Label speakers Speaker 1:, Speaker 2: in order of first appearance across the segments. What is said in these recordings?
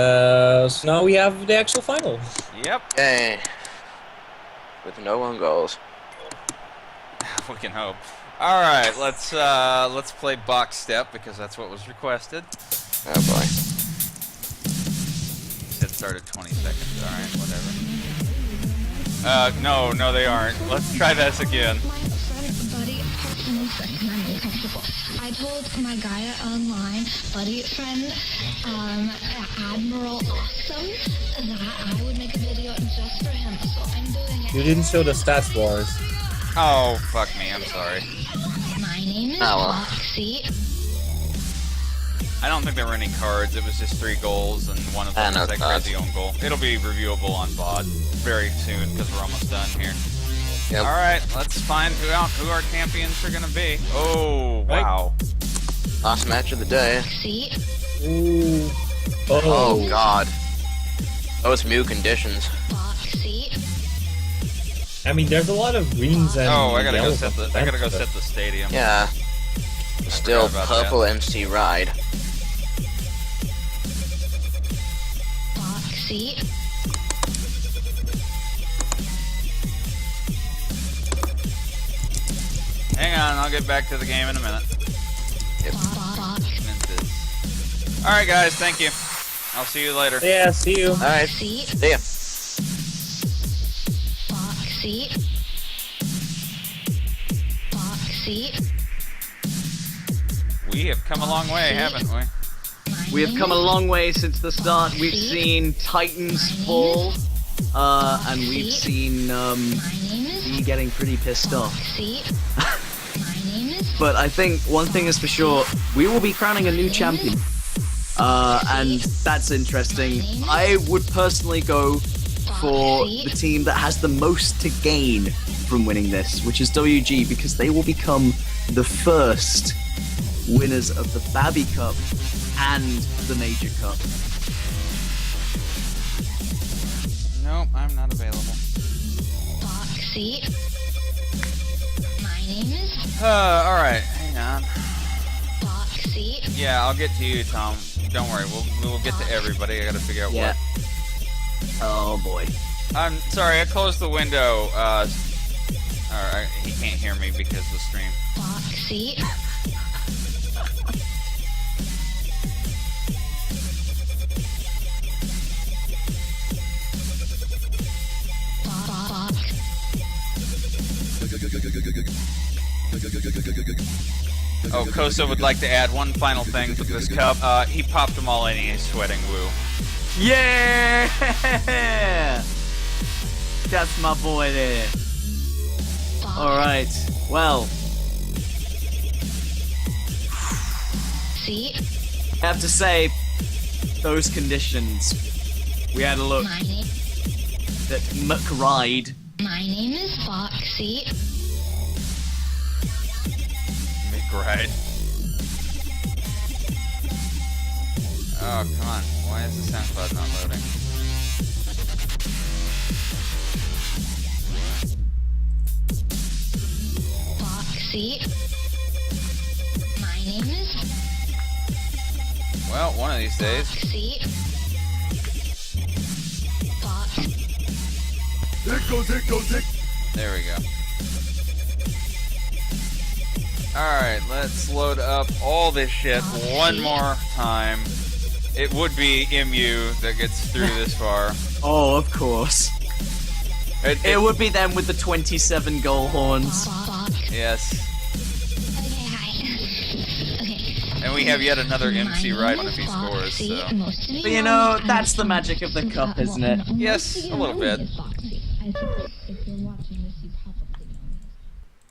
Speaker 1: So now we have the actual final.
Speaker 2: Yep.
Speaker 3: Yay. With no one goals.
Speaker 2: We can hope. All right, let's play box step because that's what was requested.
Speaker 3: Oh boy.
Speaker 2: Said start at 20 seconds. All right, whatever. No, they aren't. Let's try this again.
Speaker 4: I told my Gaia Online buddy friend, Admiral Awesome, that I would make a video just for him, so I'm doing it.
Speaker 1: You didn't show the stats wars.
Speaker 2: Oh, fuck me. I'm sorry.
Speaker 4: My name is
Speaker 3: Oh, well.
Speaker 4: Foxy.
Speaker 2: I don't think there were any cards. It was just 3 goals, and one of them
Speaker 3: no
Speaker 2: was that
Speaker 3: cards.
Speaker 2: crazy own goal. It'll be reviewable on VOD very soon because we're almost done here.
Speaker 3: Yep.
Speaker 2: All right, let's find who our champions are gonna be. Oh, wow.
Speaker 3: Last match of the day.
Speaker 4: See?
Speaker 1: Ooh.
Speaker 3: Oh god. Those Mew conditions.
Speaker 4: Foxy.
Speaker 1: I mean, there's a lot of greens and
Speaker 2: Oh, I gotta go
Speaker 1: yellows
Speaker 2: set
Speaker 1: on
Speaker 2: the. I gotta go
Speaker 1: bench,
Speaker 2: set the stadium.
Speaker 3: Yeah. Still
Speaker 2: forgot about
Speaker 3: purple MC Ride.
Speaker 4: Foxy.
Speaker 2: Hang on, I'll get back to the game in a minute.
Speaker 4: Foxy.
Speaker 2: All right, guys, thank you. I'll see you later.
Speaker 1: but- Yeah, see you.
Speaker 3: Alright.
Speaker 4: See?
Speaker 3: See ya.
Speaker 4: Foxy. Foxy.
Speaker 2: We have come a long way, haven't we?
Speaker 5: We have come a long way since the start. We've seen Titans fall, and we've seen
Speaker 4: My name is
Speaker 5: me getting pretty pissed off.
Speaker 4: Foxy. My name is
Speaker 5: But I think one thing is for sure, we will be crowning a new champion. And that's interesting. I would personally go for the team that has the most to gain from winning this, which is WG, because they will become the first winners of the Babby Cup and the Major Cup.
Speaker 2: Nope, I'm not available.
Speaker 4: Foxy. My name is
Speaker 2: All right, hang on.
Speaker 4: Foxy.
Speaker 2: Yeah, I'll get to you, Tom. Don't worry, we'll get to everybody. I gotta figure out
Speaker 5: Yeah.
Speaker 2: what.
Speaker 5: Oh boy.
Speaker 2: I'm sorry, I closed the window. Or he can't hear me because of the stream.
Speaker 4: Foxy.
Speaker 2: Oh, Kosa would like to add one final thing with this cup. He popped them all in and he's sweating woo.
Speaker 5: Yeah! That's my boy there. Alright, well,
Speaker 4: See?
Speaker 5: I have to say, those conditions, we had a look
Speaker 4: My name.
Speaker 5: at McRide.
Speaker 4: My name is Foxy.
Speaker 2: McRide. Oh, come on. Why is the SoundCloud not loading?
Speaker 4: Foxy. My name is
Speaker 2: Well, one of these days.
Speaker 4: Foxy. Fox.
Speaker 2: There we go. Alright, let's load up all this shit one more time. It would be MU that gets through this far.
Speaker 5: Oh, of course.
Speaker 2: It-
Speaker 5: It would be them with the 27 goal horns.
Speaker 4: Fox.
Speaker 2: Yes.
Speaker 4: Okay, hi. Okay.
Speaker 2: And we have yet another MC
Speaker 4: My
Speaker 2: right
Speaker 4: name
Speaker 2: if he
Speaker 4: is
Speaker 2: scores,
Speaker 4: Foxy.
Speaker 2: so.
Speaker 4: Most of you
Speaker 5: But you
Speaker 4: know
Speaker 5: know,
Speaker 4: me
Speaker 5: that's
Speaker 4: as
Speaker 5: the magic of the
Speaker 4: Foxy.
Speaker 5: cup, isn't it?
Speaker 4: Most of
Speaker 2: Yes,
Speaker 4: you
Speaker 2: a little
Speaker 4: know
Speaker 2: bit.
Speaker 4: me as Foxy. I suppose if you're watching this, you probably know me.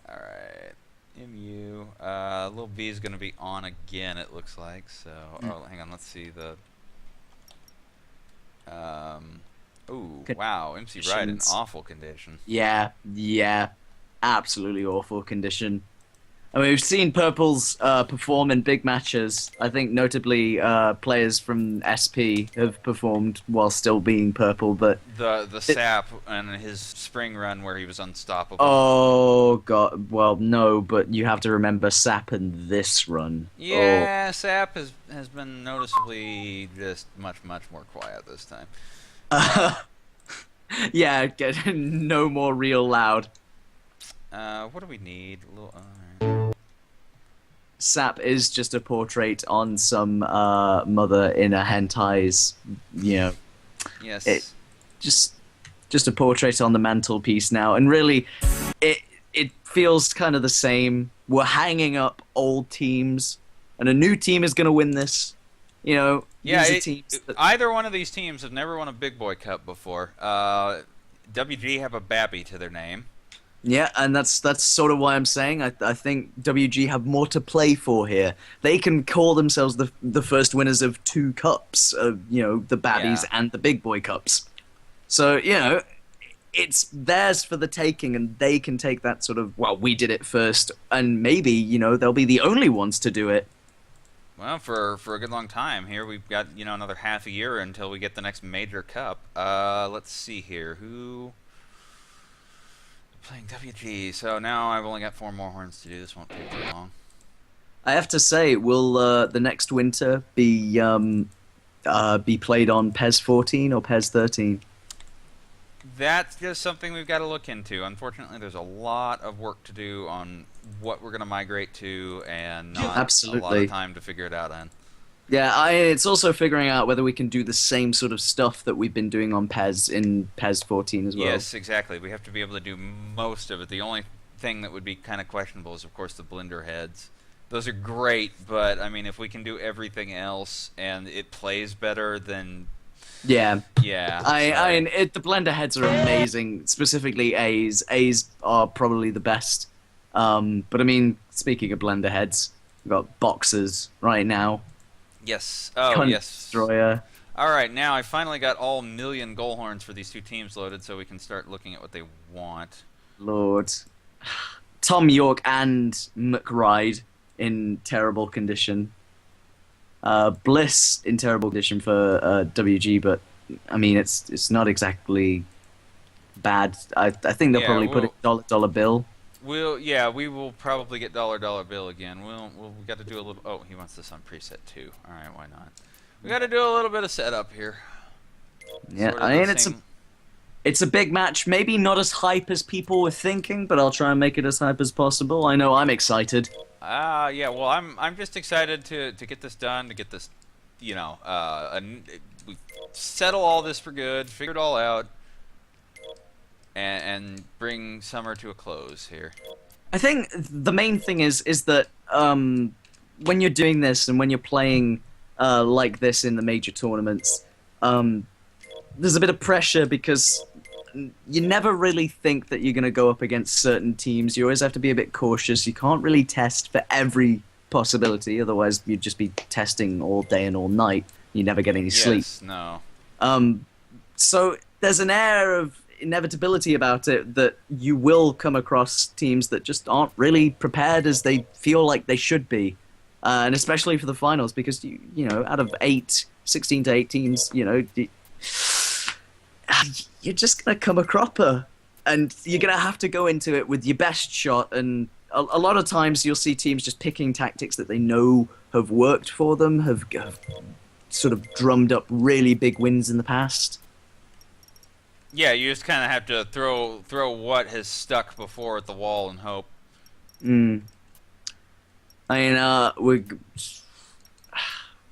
Speaker 2: Alright. MU. Little B is gonna be on again, it looks like, so. Oh, hang on, let's see the. Ooh, wow, MC Right in
Speaker 5: Conditions.
Speaker 2: awful condition.
Speaker 5: Yeah, absolutely awful condition. I mean, we've seen Purples perform in big matches. I think notably players from SP have performed while still being Purple, but
Speaker 2: The sap and his spring run where he was unstoppable.
Speaker 5: oh god, well no, but you have to remember Sap in this run.
Speaker 2: Yeah, sap has been noticeably just much more quiet this time.
Speaker 5: Oh. Yeah, get no more real loud.
Speaker 2: What do we need? A little, alright.
Speaker 5: Sap is just a portrait on some mother in a hentai's, you know,
Speaker 2: Yes.
Speaker 5: just a portrait on the mantelpiece now, and really, it feels kind of the same. We're hanging up old teams, and a new team is going to win this. You know,
Speaker 2: Yeah,
Speaker 5: these are teams that,
Speaker 2: either one of these teams have never won a Big Boy Cup before. WG have a Babby to their name.
Speaker 5: yeah, and that's sort of why I'm saying I think WG have more to play for here. They can call themselves the first winners of 2 cups, you know, the Babbies
Speaker 2: Yeah.
Speaker 5: and the Big Boy Cups. So, you know, it's theirs for the taking, and they can take that sort of, well, we did it first, and maybe, you know, they'll be the only ones to do it.
Speaker 2: Well, for a good long time here, we've got, you know, another half a year until we get the next major cup. Let's see here. Who... Playing WG. So now I've only got 4 more horns to do. This won't take too long.
Speaker 5: I have to say, will the next winter be played on PES 14 or PES 13?
Speaker 2: That's just something we've got to look into. Unfortunately, there's a lot of work to do on what we're going to migrate to, and not a lot
Speaker 5: Absolutely.
Speaker 2: of time to figure it out on.
Speaker 5: Yeah, it's also figuring out whether we can do the same sort of stuff that we've been doing on PES in PES 14 as well.
Speaker 2: Yes, exactly. We have to be able to do most of it. The only thing that would be kind of questionable is, of course, the blender heads. Those are great, but, I mean, if we can do everything else and it plays better, then...
Speaker 5: Yeah.
Speaker 2: Yeah.
Speaker 5: The blender heads are amazing, specifically A's. A's are probably the best. But I mean, speaking of blender heads, we've got boxers right now.
Speaker 2: Yes. Oh,
Speaker 5: Cunt
Speaker 2: yes.
Speaker 5: Destroyer.
Speaker 2: Alright, now I finally got all million goal horns for these 2 teams loaded, so we can start looking at what they want.
Speaker 5: Lord. Tom York and McRide in terrible condition. Bliss in terrible condition for WG, but I mean it's not exactly bad. I think they'll
Speaker 2: Yeah,
Speaker 5: probably put a dollar bill.
Speaker 2: We will probably get dollar bill again. We got to do a little. Oh, he wants this on preset too. All right, why not? We got to do a little bit of setup here.
Speaker 5: Yeah,
Speaker 2: Sort of
Speaker 5: I mean
Speaker 2: the
Speaker 5: it's
Speaker 2: same-
Speaker 5: a big match. Maybe not as hype as people were thinking, but I'll try and make it as hype as possible. I know I'm excited.
Speaker 2: Yeah. Well, I'm just excited to get this done, to get this, you know, we settle all this for good, figure it all out, and bring summer to a close here.
Speaker 5: I think the main thing is that when you're doing this and when you're playing like this in the major tournaments, there's a bit of pressure because you never really think that you're going to go up against certain teams. You always have to be a bit cautious. You can't really test for every possibility, otherwise you'd just be testing all day and all night. You never get any sleep.
Speaker 2: Yes. No.
Speaker 5: So there's an air of inevitability about it that you will come across teams that just aren't really prepared as they feel like they should be. And especially for the finals, because, you know, out of 16 to 8 teams, you know, you're just going to come a cropper. And you're going to have to go into it with your best shot. And a lot of times you'll see teams just picking tactics that they know have worked for them, have sort of drummed up really big wins in the past.
Speaker 2: Yeah, you just kind of have to throw what has stuck before at the wall and hope.
Speaker 5: I mean,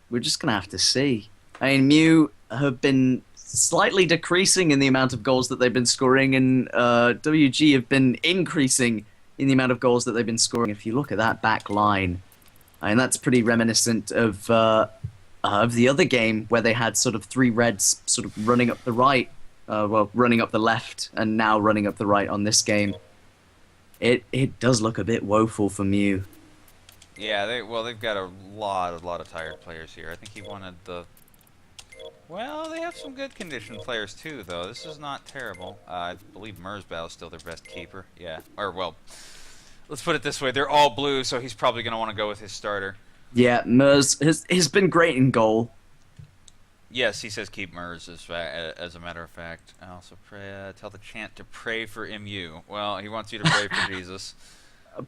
Speaker 5: we're just gonna have to see. I mean, Mew have been slightly decreasing in the amount of goals that they've been scoring, and WG have been increasing in the amount of goals that they've been scoring. If you look at that back line, I mean, that's pretty reminiscent of the other game where they had sort of 3 reds sort of running up the right. Running up the left and now running up the right on this game. It does look a bit woeful for Mew.
Speaker 2: Yeah, they've got a lot of tired players here. I think he wanted the. Well, they have some good conditioned players too, though. This is not terrible. I believe Merzbow is still their best keeper. Yeah, or well, let's put it this way: they're all blue, so he's probably going to want to go with his starter.
Speaker 5: Yeah, Mers has been great in goal.
Speaker 2: Yes, he says keep Mers as a matter of fact. I also pray, tell the chant to pray for MU. Well, he wants you to pray for Jesus.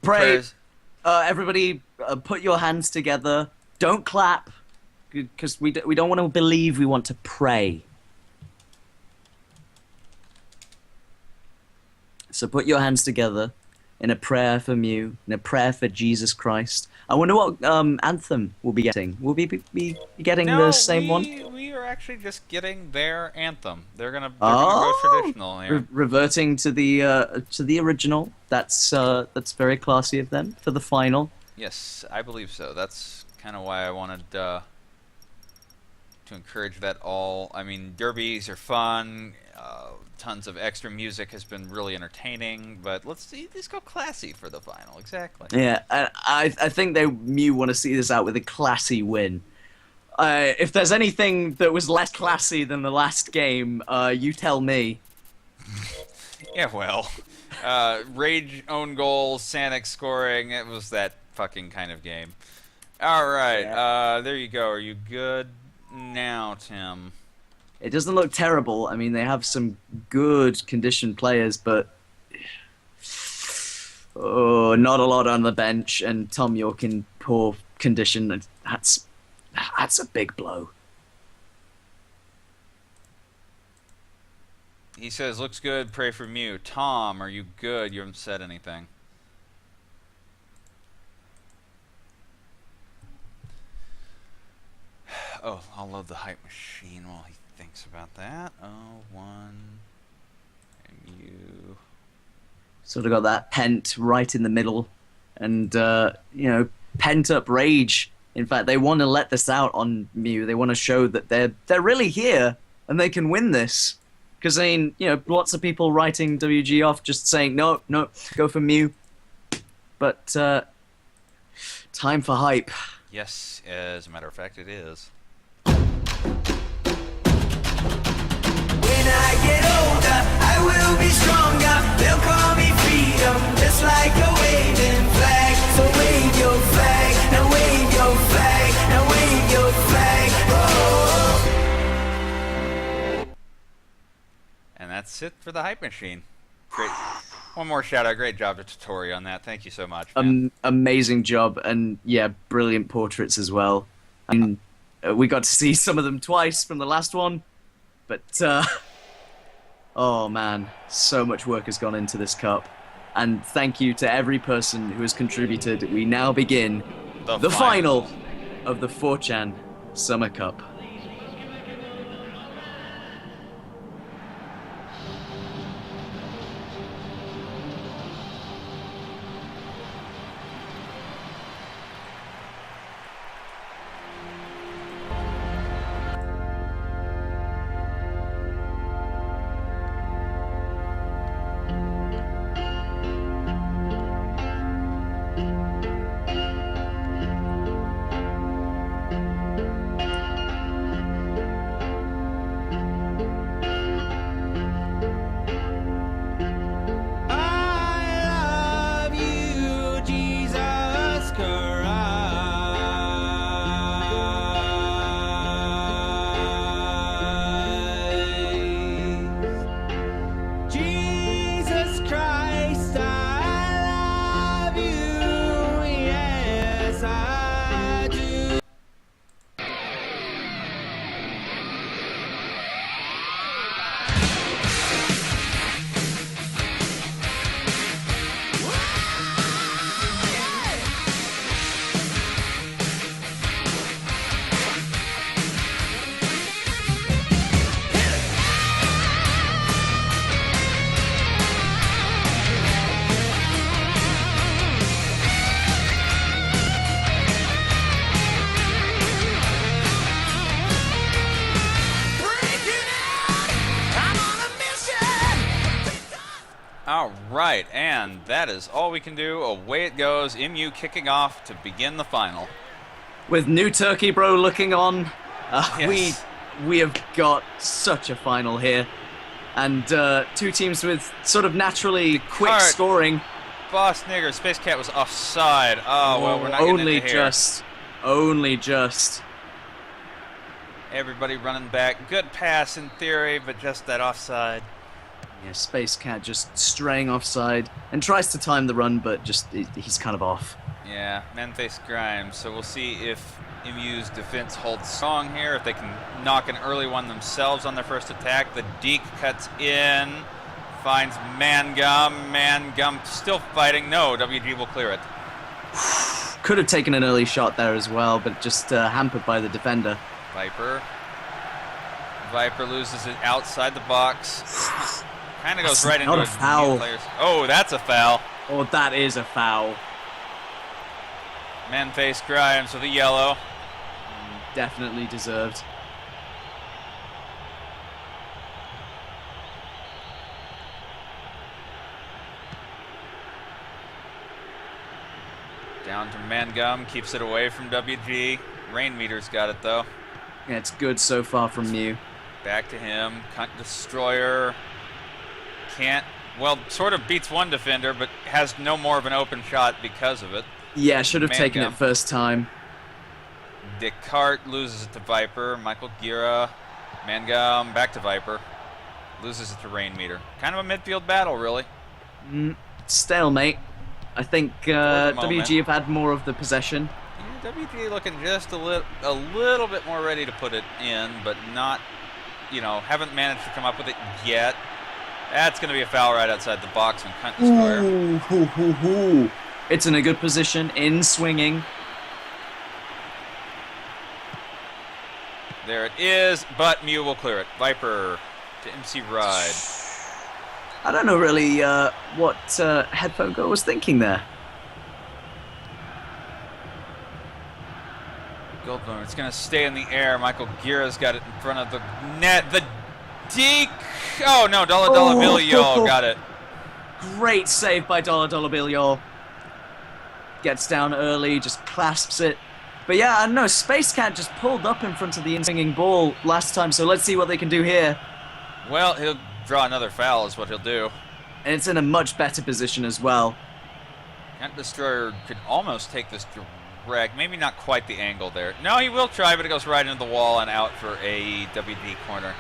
Speaker 5: Pray,
Speaker 2: Prayers.
Speaker 5: everybody, put your hands together. Don't clap, because we don't want to believe. We want to pray. So put your hands together in a prayer for Mew, in a prayer for Jesus Christ. I wonder what anthem we'll be getting. Will we be getting the same one?
Speaker 2: We are actually just getting their anthem. They're gonna go traditional here.
Speaker 5: Reverting to the original. That's very classy of them for the final.
Speaker 2: Yes, I believe so. That's kind of why I wanted to encourage that all. I mean, derbies are fun. Tons of extra music has been really entertaining, but let's go classy for the final. Exactly.
Speaker 5: Yeah, I think Mew want to see this out with a classy win. If there's anything that was less classy than the last game, you tell me.
Speaker 2: Yeah, well, Rage own goal, Sanic scoring. It was that fucking kind of game. All right,
Speaker 5: Yeah.
Speaker 2: there you go. Are you good now, Tim?
Speaker 5: It doesn't look terrible. I mean, they have some good conditioned players, but not a lot on the bench. And Tom York in poor condition. That's a big blow.
Speaker 2: He says, looks good, pray for Mew. Tom, are you good? You haven't said anything. Oh, I'll load the hype machine while he thinks about that. Oh, one. And you.
Speaker 5: Sort of got that pent right in the middle. And, pent up rage. In fact, they want to let this out on Mew. They want to show that they're really here and they can win this. Because, I mean, lots of people writing WG off just saying, no, go for Mew. But, time for hype.
Speaker 2: Yes, as a matter of fact, it is.
Speaker 6: When I get older, I will be stronger. They'll call me freedom, just like a waving flag. So wave your flag, now wave your flag, now wave your flag. Oh.
Speaker 2: And that's it for the hype machine. Great. One more shout out. Great job to Totori on that. Thank you so much, man.
Speaker 5: Amazing job, and yeah, brilliant portraits as well. I mean, we got to see some of them twice from the last one, but oh man, so much work has gone into this cup, and thank you to every person who has contributed. We now begin the final of the 4chan Summer Cup.
Speaker 6: I love you, Jesus Christ. Jesus Christ, I love you, yes I do.
Speaker 2: All right, and that is all we can do. Away it goes. MU kicking off to begin the final.
Speaker 5: With New Turkey Bro looking on,
Speaker 2: Yes.
Speaker 5: we have got such a final here, and two teams with sort of naturally quick
Speaker 2: Cart.
Speaker 5: scoring.
Speaker 2: Boss Nigger. Space Cat was offside. Oh, well, we're not getting
Speaker 5: only
Speaker 2: into here.
Speaker 5: Only just.
Speaker 2: Everybody running back. Good pass in theory, but just that offside.
Speaker 5: Yeah, Space Cat just straying offside and tries to time the run, but just he's kind of off.
Speaker 2: Yeah, men face Grimes. So we'll see if MU's defense holds strong here, if they can knock an early one themselves on their first attack. The Deke cuts in, finds Mangum. Mangum still fighting. No, WG will clear it.
Speaker 5: Could have taken an early shot there as well, but just hampered by the defender.
Speaker 2: Viper loses it outside the box. Kind of goes
Speaker 5: That's
Speaker 2: right into
Speaker 5: not a
Speaker 2: a
Speaker 5: foul.
Speaker 2: player's. Oh, that's a foul.
Speaker 5: Oh, that is a foul.
Speaker 2: Men face Grimes with a yellow.
Speaker 5: Definitely deserved.
Speaker 2: Down to Mangum, keeps it away from WG. Rainmeter's got it though.
Speaker 5: Yeah, it's good so far from Mew.
Speaker 2: Back to him. Cunt Destroyer. Can't. Well, sort of beats one defender, but has no more of an open shot because of it.
Speaker 5: Yeah, should have taken it
Speaker 2: Mangum.
Speaker 5: first time.
Speaker 2: Descartes loses it to Viper. Michael Gira. Mangum back to Viper. Loses it to Rainmeter. Kind of a midfield battle, really.
Speaker 5: Stalemate. I think
Speaker 2: the moment.
Speaker 5: WG have had more of the possession.
Speaker 2: Yeah, WG looking just a little bit more ready to put it in, but not, haven't managed to come up with it yet. That's going to be a foul right outside the box and Cunt Destroyer.
Speaker 5: It's in a good position, in swinging.
Speaker 2: There it is, but Mew will clear it. Viper to MC Ride.
Speaker 5: I don't know really what Headphone Girl was thinking there.
Speaker 2: Goldblum, it's going to stay in the air. Michael Gira's got it in front of the net. The deke. Oh, no, Dollar Bill Yo got it.
Speaker 5: Great save by Dollar Bill Yo. Gets down early, just clasps it. But yeah, I don't know, Space Cat just pulled up in front of the in-swinging ball last time, so let's see what they can do here.
Speaker 2: Well, he'll draw another foul is what he'll do.
Speaker 5: And it's in a much better position as well.
Speaker 2: Cunt Destroyer could almost take this direct. Maybe not quite the angle there. No, he will try, but it goes right into the wall and out for a WD corner.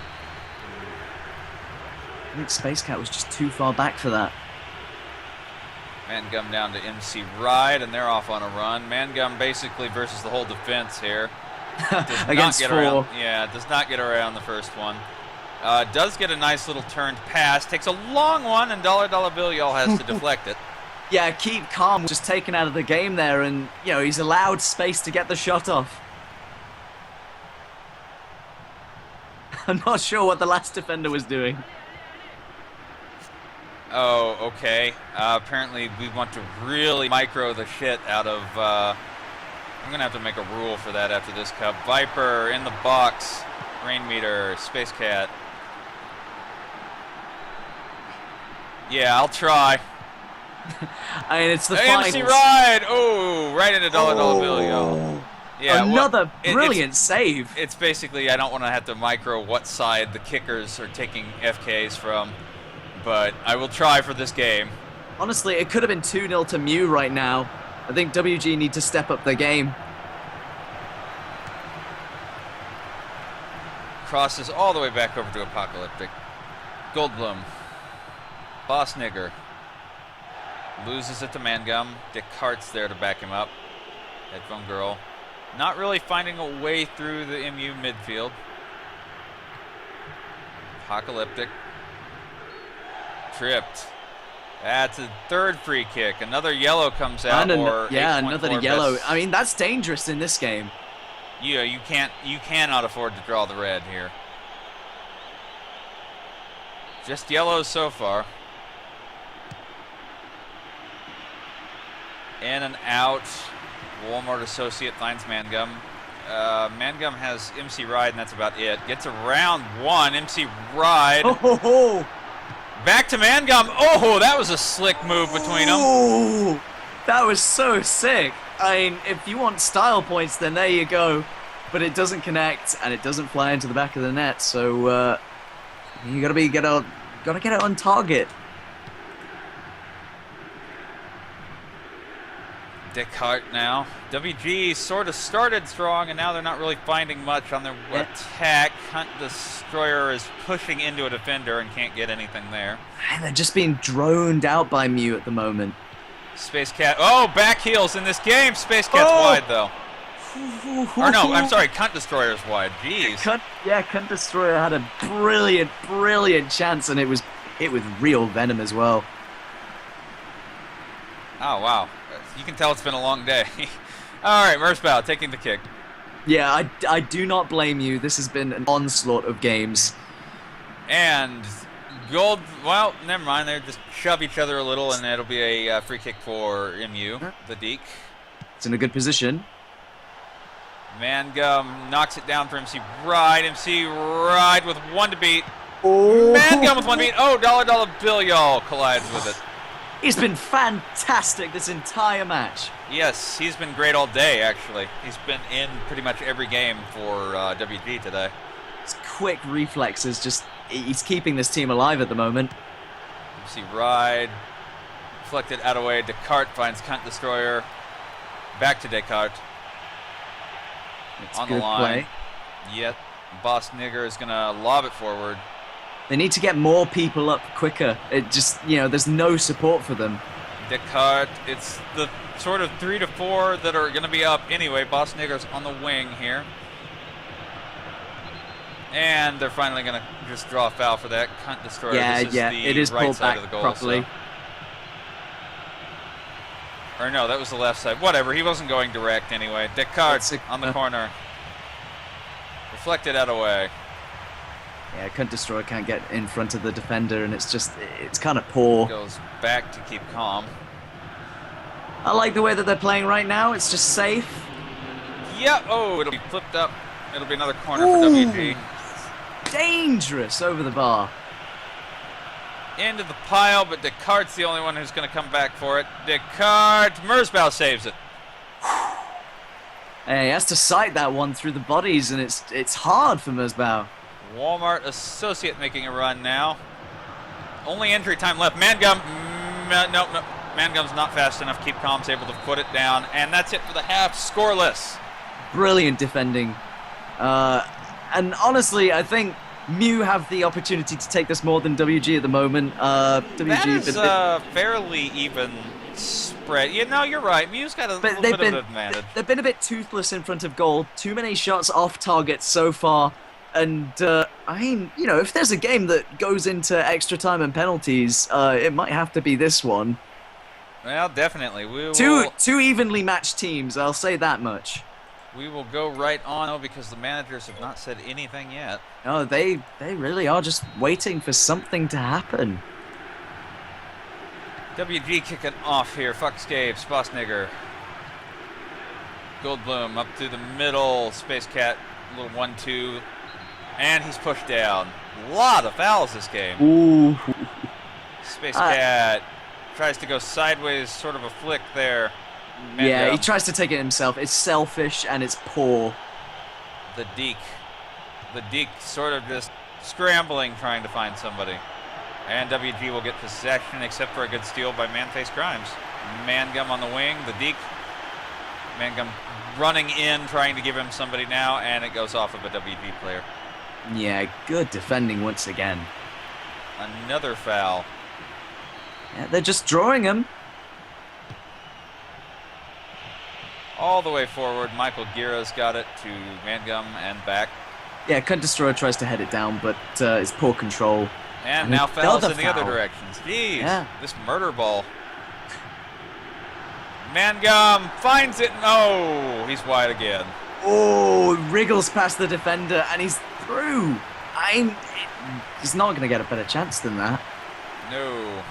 Speaker 5: I think Space Cat was just too far back for that.
Speaker 2: Mangum down to MC Ride, and they're off on a run. Mangum basically versus the whole defense here. Does
Speaker 5: Against
Speaker 2: not get
Speaker 5: four.
Speaker 2: around. Yeah, does not get around the first one. Does get a nice little turned pass. Takes a long one, and Dollar Bill Y'all has to deflect it.
Speaker 5: Yeah, Keep Calm was just taken out of the game there, and, he's allowed Space to get the shot off. I'm not sure what the last defender was doing.
Speaker 2: Oh, okay. Apparently we want to really micro the shit out of... I'm going to have to make a rule for that after this cup. Viper in the box. Rainmeter. Space Cat. Yeah, I'll try.
Speaker 5: I mean, it's the
Speaker 2: MC
Speaker 5: finals.
Speaker 2: Ride! Oh, right into Dollar Bill Yo. Yeah,
Speaker 5: Another
Speaker 2: well,
Speaker 5: brilliant save.
Speaker 2: It's basically, I don't want to have to micro what side the kickers are taking FKs from, but I will try for this game.
Speaker 5: Honestly, it could have been 2-0 to Mew right now. I think WG need to step up their game.
Speaker 2: Crosses all the way back over to Apocalyptic. Goldblum. Boss Nigger. Loses it to Mangum. Descartes there to back him up. Headphone Girl. Not really finding a way through the MU midfield. Apocalyptic. Tripped. That's a third free kick. Another yellow comes out.
Speaker 5: Another yellow. I mean, that's dangerous in this game.
Speaker 2: Yeah, you cannot afford to draw the red here. Just yellows so far. In and out. Walmart associate finds Mangum. Mangum has MC Ride, and that's about it. Gets around one. MC Ride.
Speaker 5: Oh.
Speaker 2: Back to Mangum. Oh, that was a slick move between them.
Speaker 5: Oh, that was so sick. I mean, if you want style points, then there you go. But it doesn't connect, and it doesn't fly into the back of the net. So you gotta get it on target.
Speaker 2: Descartes now. WG sort of started strong, and now they're not really finding much on their attack. Hunt Destroyer is pushing into a defender and can't get anything there.
Speaker 5: And they're just being droned out by Mew at the moment.
Speaker 2: Space Cat. Oh, back heels in this game. Space Cat's wide, though. Or no, I'm sorry. Cunt Destroyer's wide. Jeez.
Speaker 5: Cunt Destroyer had a brilliant chance, and it was with real venom as well.
Speaker 2: Oh, wow. You can tell it's been a long day. All right, Merzbow taking the kick.
Speaker 5: Yeah, I do not blame you. This has been an onslaught of games.
Speaker 2: And Gold, well, never mind. They just shove each other a little, and it'll be a free kick for MU, the Deke.
Speaker 5: It's in a good position.
Speaker 2: Mangum knocks it down for MC Ride. MC Ride with one to beat.
Speaker 5: Oh.
Speaker 2: Mangum with one to beat. Oh, dollar bill, y'all collides with it.
Speaker 5: He's been fantastic this entire match.
Speaker 2: Yes, he's been great all day, actually. He's been in pretty much every game for WG today.
Speaker 5: His quick reflexes, he's keeping this team alive at the moment.
Speaker 2: MC Ride. Deflected out of way. Descartes finds Cunt Destroyer. Back to Descartes.
Speaker 5: It's
Speaker 2: On
Speaker 5: good
Speaker 2: the line.
Speaker 5: play.
Speaker 2: Yet, Boss Nigger is going to lob it forward.
Speaker 5: They need to get more people up quicker. It just, there's no support for them.
Speaker 2: Descartes, it's the sort of 3 to 4 that are going to be up anyway. Boss Nigger's on the wing here. And they're finally going to just draw a foul for that. Cunt Destroyer.
Speaker 5: Yeah,
Speaker 2: this is the
Speaker 5: it is
Speaker 2: right
Speaker 5: pulled
Speaker 2: side
Speaker 5: back
Speaker 2: of the goal,
Speaker 5: properly.
Speaker 2: Or no, that was the left side. Whatever, he wasn't going direct anyway. Descartes on the corner. Reflected out of way.
Speaker 5: Yeah, Cunt Destroyer can't get in front of the defender, and it's kind of poor.
Speaker 2: Goes back to keep calm.
Speaker 5: I like the way that they're playing right now. It's just safe.
Speaker 2: Yep. Oh, it'll be flipped up. It'll be another corner
Speaker 5: Ooh.
Speaker 2: for WG.
Speaker 5: Dangerous over the bar.
Speaker 2: Into the pile, but Descartes' the only one who's going to come back for it. Descartes, Merzbow saves it.
Speaker 5: Hey, he has to sight that one through the bodies, and it's hard for Merzbow.
Speaker 2: Walmart Associate making a run now. Only injury time left. Mangum, no. Mangum's not fast enough. Keep calm's able to put it down, and that's it for the half. Scoreless.
Speaker 5: Brilliant defending. And honestly, I think Mew have the opportunity to take this more than WG at the moment. WG,
Speaker 2: That is a fairly even spread. Yeah, no, you're right. Mew's got a little bit of an advantage.
Speaker 5: They've been a bit toothless in front of goal. Too many shots off target so far. And, if there's a game that goes into extra time and penalties, it might have to be this one.
Speaker 2: Well, definitely. We will,
Speaker 5: Two evenly matched teams, I'll say that much.
Speaker 2: we will go right on, though, because the managers have not said anything yet.
Speaker 5: No, they really are just waiting for something to happen.
Speaker 2: WG kicking off here. Fox Caves, Boss Nigger. Goldblum up through the middle. Space Cat, a little 1-2. And he's pushed down. A lot of fouls this game.
Speaker 5: Ooh.
Speaker 2: Space Cat tries to go sideways, sort of a flick there.
Speaker 5: Yeah, he tries to take it himself. It's selfish and it's poor.
Speaker 2: The Deke sort of just scrambling, trying to find somebody. And WG will get possession, except for a good steal by Manface Grimes. Mangum on the wing, the Deke. Mangum running in, trying to give him somebody now, and it goes off of a WG player.
Speaker 5: Yeah, good defending once again.
Speaker 2: Another foul.
Speaker 5: Yeah, they're just drawing him.
Speaker 2: All the way forward, Michael Guerra's got it to Mangum and back.
Speaker 5: Yeah, Cunt Destroyer tries to head it down, but it's poor control.
Speaker 2: And now fouls in the other
Speaker 5: foul.
Speaker 2: directions. Jeez,
Speaker 5: Yeah.
Speaker 2: this murder ball. Mangum finds it. No, he's wide again.
Speaker 5: Oh, wriggles past the defender, and he's through. He's not going to get a better chance than that.
Speaker 2: No.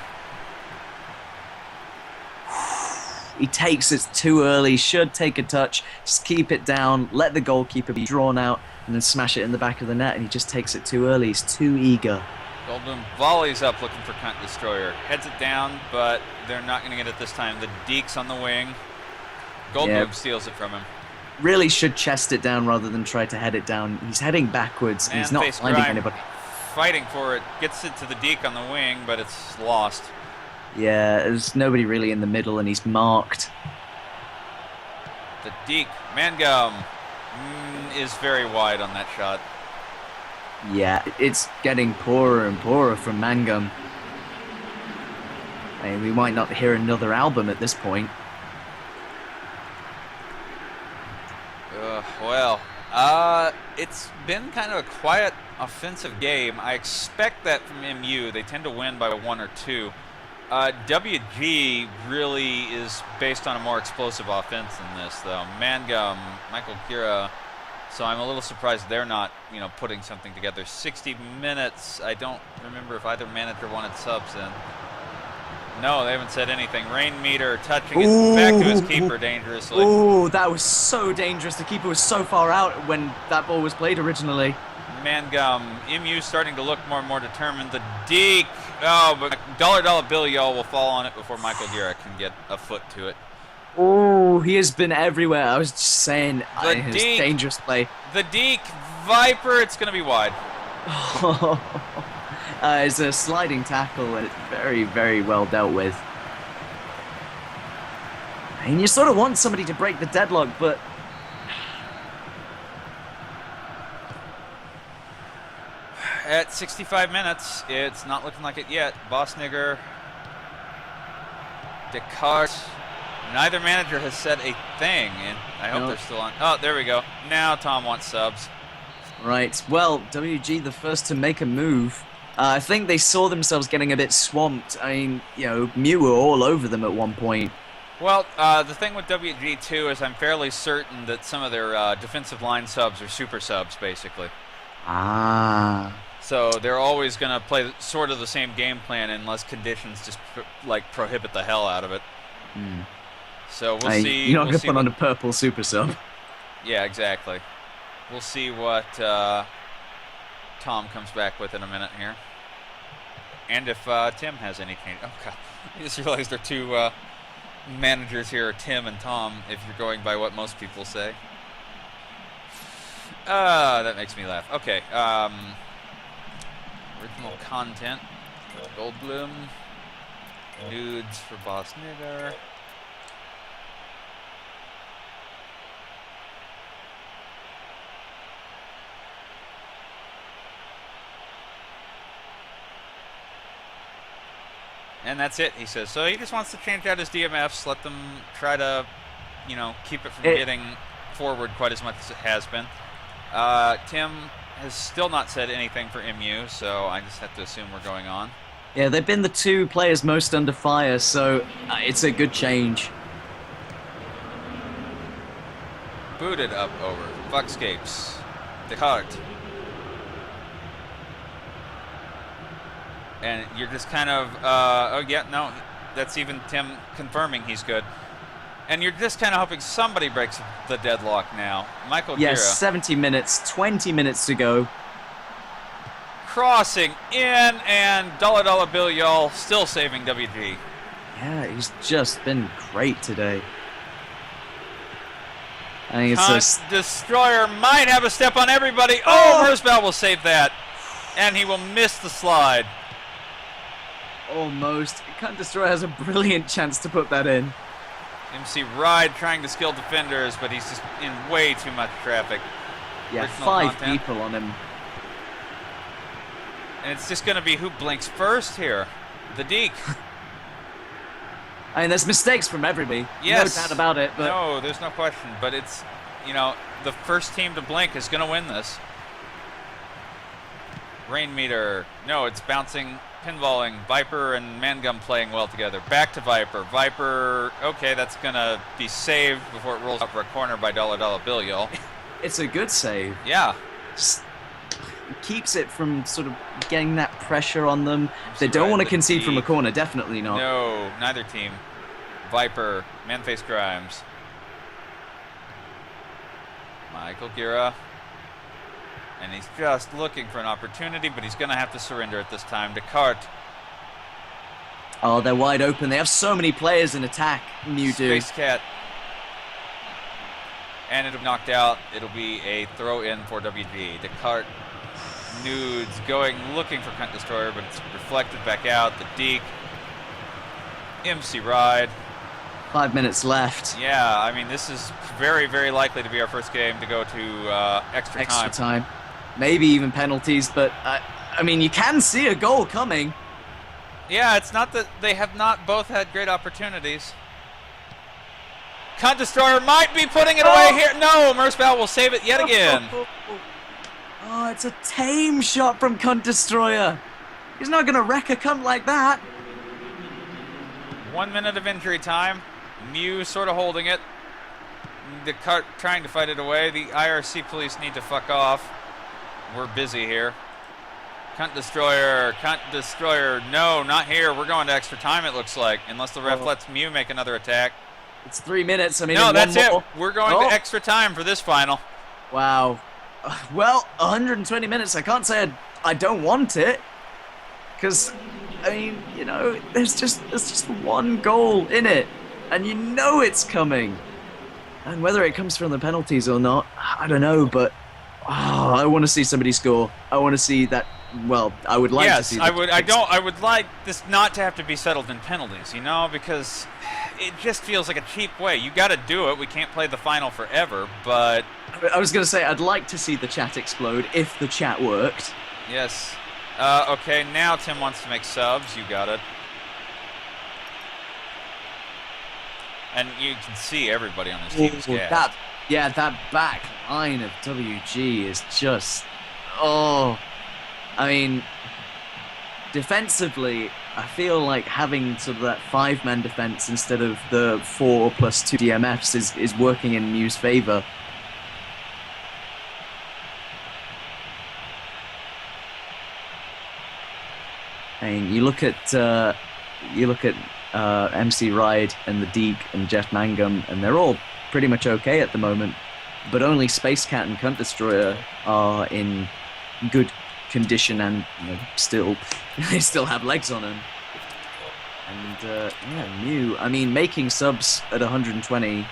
Speaker 5: He takes it too early, should take a touch, just keep it down, let the goalkeeper be drawn out, and then smash it in the back of the net, and he just takes it too early. He's too eager.
Speaker 2: Goldblum volleys up looking for Cunt Destroyer. Heads it down, but they're not going to get it this time. The Deke's on the wing. Goldblum steals it from him.
Speaker 5: Really should chest it down rather than try to head it down. He's heading backwards, and he's not
Speaker 2: Manface
Speaker 5: finding
Speaker 2: Grime
Speaker 5: anybody.
Speaker 2: fighting for it. Gets it to the Deke on the wing, but it's lost.
Speaker 5: Yeah, there's nobody really in the middle, and he's marked.
Speaker 2: The Deke. Mangum is very wide on that shot.
Speaker 5: Yeah, it's getting poorer and poorer from Mangum. I mean, we might not hear another album at this point.
Speaker 2: Well, it's been kind of a quiet offensive game. I expect that from MU. They tend to win by 1 or 2. WG really is based on a more explosive offense than this, though. Mangum, Michael Kira. So I'm a little surprised they're not, putting something together. 60 minutes. I don't remember if either manager wanted subs in. No, they haven't said anything. Rain meter touching it back to his keeper dangerously.
Speaker 5: Ooh, that was so dangerous. The keeper was so far out when that ball was played originally.
Speaker 2: Mangum, MU starting to look more and more determined. The Deke. Oh, but dollar bill y'all will fall on it before Michael Gira can get a foot to it.
Speaker 5: Oh, he has been everywhere. I was just saying, his
Speaker 2: Deke.
Speaker 5: dangerous play.
Speaker 2: The Deke, Viper, it's going to be wide.
Speaker 5: It's a sliding tackle, and it's very, very well dealt with. And you sort of want somebody to break the deadlock, but...
Speaker 2: At 65 minutes, it's not looking like it yet. Bosnigger, Descartes. Neither manager has said a thing, and I hope they're still on. Oh, there we go. Now Tom wants subs.
Speaker 5: Right. Well, WG the first to make a move. I think they saw themselves getting a bit swamped. I mean, Mew were all over them at one point.
Speaker 2: Well, the thing with WG too is I'm fairly certain that some of their defensive line subs are super subs, basically.
Speaker 5: Ah.
Speaker 2: So they're always going to play sort of the same game plan unless conditions just prohibit the hell out of it. So we'll see.
Speaker 5: You're not going to put on a purple super sub.
Speaker 2: Yeah, exactly. We'll see what Tom comes back with in a minute here. And if Tim has any change. Oh, God. I just realized there are two managers here, Tim and Tom, if you're going by what most people say. That makes me laugh. Okay. Original content. Goldblum. Nudes for Boss Nigger. And that's it, he says. So he just wants to change out his DMFs, let them try to, keep it from getting forward quite as much as it has been. Tim has still not said anything for MU, so I just have to assume we're going on.
Speaker 5: Yeah, they've been the two players most under fire, so it's a good change.
Speaker 2: Booted up over. Fuckscapes. Descartes. And you're just kind of, that's even Tim confirming he's good. And you're just kind of hoping somebody breaks the deadlock now. Michael
Speaker 5: Yes,
Speaker 2: Gira.
Speaker 5: 70 minutes, 20 minutes to go.
Speaker 2: Crossing in, and dollar bill y'all still saving WG.
Speaker 5: Yeah, he's just been great today. I think it's
Speaker 2: Hunt Destroyer might have a step on everybody. Oh, Merzbow will save that. And he will miss the slide.
Speaker 5: almost. Cunt Destroyer has a brilliant chance to put that in.
Speaker 2: MC Ride trying to skill defenders, but he's just in way too much traffic.
Speaker 5: Yeah,
Speaker 2: Original
Speaker 5: 5
Speaker 2: content.
Speaker 5: people on him.
Speaker 2: And it's just going to be who blinks first here. The Deke.
Speaker 5: I mean, there's mistakes from everybody.
Speaker 2: Yes.
Speaker 5: No doubt about it. But
Speaker 2: No, there's no question. But it's, the first team to blink is going to win this. Rain meter. No, it's bouncing, pinballing. Viper and Mangum playing well together. Back to Viper. Viper, okay, that's going to be saved before it rolls out for a corner by Dollar Bill, y'all.
Speaker 5: it's a good save.
Speaker 2: Yeah.
Speaker 5: Just keeps it from sort of getting that pressure on them. They don't want to
Speaker 2: the
Speaker 5: concede from a
Speaker 2: Deke.
Speaker 5: corner. Definitely not.
Speaker 2: No, neither team. Viper, Manface Grimes. Michael Gira. And he's just looking for an opportunity, but he's going to have to surrender at this time. Descartes.
Speaker 5: Oh, they're wide open. They have so many players in attack. Mew do.
Speaker 2: Space Cat. And it'll be knocked out. It'll be a throw in for WG. Descartes. Nudes going, looking for Cunt Destroyer, but it's reflected back out. The Deke. MC Ride.
Speaker 5: 5 minutes left.
Speaker 2: Yeah, I mean, this is very, very likely to be our first game to go to extra
Speaker 5: Time. Maybe even penalties, but I mean, you can see a goal coming.
Speaker 2: Yeah, it's not that they have not both had great opportunities. Cunt Destroyer might be putting it away here. No, Merzbow will save it yet again.
Speaker 5: Oh, it's a tame shot from Cunt Destroyer. He's not going to wreck a cunt like that.
Speaker 2: 1 minute of injury time. Mew sort of holding it. The cart trying to fight it away. The IRC police need to fuck off. We're busy here. Cunt Destroyer, Cunt Destroyer. No, not here. We're going to extra time, it looks like. Unless the ref lets Mew make another attack.
Speaker 5: It's 3 minutes. I mean,
Speaker 2: No,
Speaker 5: in
Speaker 2: that's
Speaker 5: one
Speaker 2: it.
Speaker 5: more.
Speaker 2: We're going to extra time for this final.
Speaker 5: Wow. Well, 120 minutes. I can't say I don't want it. Because, I mean, you know, there's just one goal in it. And you know it's coming. And whether it comes from the penalties or not, I don't know. But I want to see somebody score. I want to see that. Well, I would like to see.
Speaker 2: Yes, I would like this not to have to be settled in penalties, you know, because it just feels like a cheap way. You got to do it. We can't play the final forever, but
Speaker 5: I was going to say I'd like to see the chat explode if the chat worked.
Speaker 2: yes. Okay, now Tim wants to make subs. You got it. And you can see everybody on this team is gassed.
Speaker 5: That back line of WG is just, I mean, defensively, I feel like having sort of that 5-man defense instead of the 4 plus 2 DMFs is working in Mew's favor. I mean, you look at MC Ride and the Deke and Jeff Mangum, and they're all pretty much okay at the moment. But only Space Cat and Cunt Destroyer are in good condition, and they still have legs on them. And Mew, I mean, making subs at 120,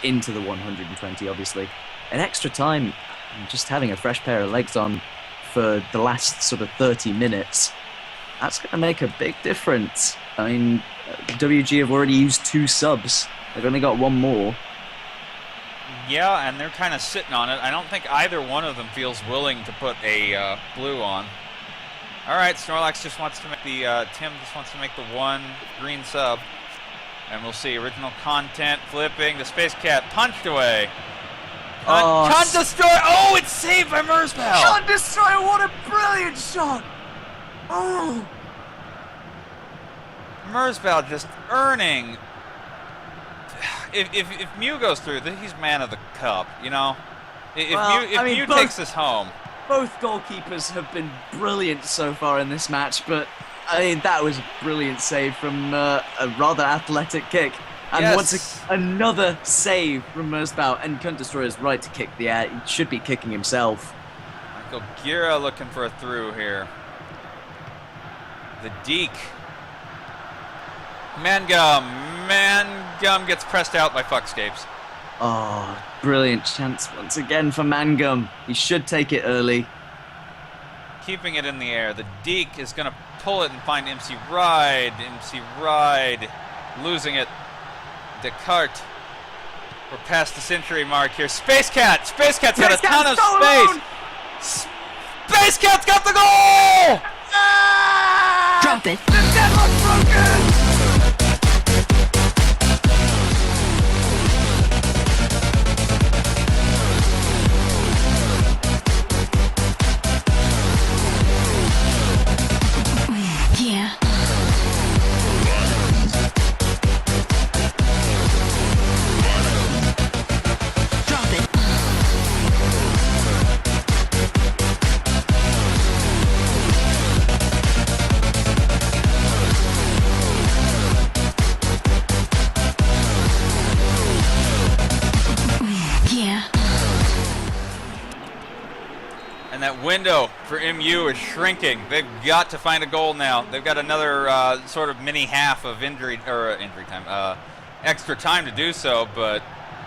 Speaker 5: into the 120, obviously. An extra time, just having a fresh pair of legs on for the last sort of 30 minutes. That's going to make a big difference. I mean, WG have already used 2 subs. They've only got 1 more.
Speaker 2: Yeah, and they're kind of sitting on it. I don't think either one of them feels willing to put a blue on. All right, Snorlax just wants to make Tim just wants to make the 1 green sub. And we'll see original content flipping. The Space Cat punched away. Cunt Destroyer! Oh, it's saved by Merzbow!
Speaker 5: Cunt Destroyer, what a brilliant shot! Oh!
Speaker 2: Merzbow just earning. If Mew goes through, he's man of the cup, you know? If Mew takes this home.
Speaker 5: Both goalkeepers have been brilliant so far in this match, but I mean, that was a brilliant save from a rather athletic kick. And
Speaker 2: Yes.
Speaker 5: once another save from Merzbow, and Cunt Destroyer is right to kick the air. He should be kicking himself.
Speaker 2: Michael Gira looking for a through here. The Deke. Mangum gets pressed out by Fuckscapes.
Speaker 5: Oh, brilliant chance once again for Mangum. He should take it early.
Speaker 2: Keeping it in the air. The Deke is going to pull it and find MC Ride. MC Ride losing it. Descartes. We're past the century mark here. Space Cat! Space Cat's got a ton of space! Space Cat's got the goal!
Speaker 4: Drop it. Yeah. Drop it. Yeah.
Speaker 2: And that window for MU is shrinking. They've got to find a goal now. They've got another sort of mini half of injury time, extra time to do so, but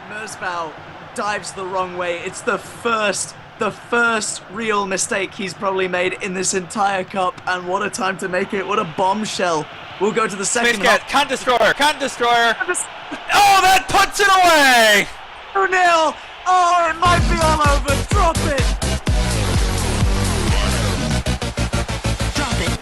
Speaker 5: Merzbow dives the wrong way. It's the first real mistake he's probably made in this entire cup, and what a time to make it. What a bombshell. We'll go to the second
Speaker 2: Space Cat,
Speaker 5: half.
Speaker 2: Cunt Destroyer, Cunt Destroyer! Oh, that puts it away!
Speaker 5: 2-0. Oh, it might be all over. Drop it.
Speaker 6: Drop it.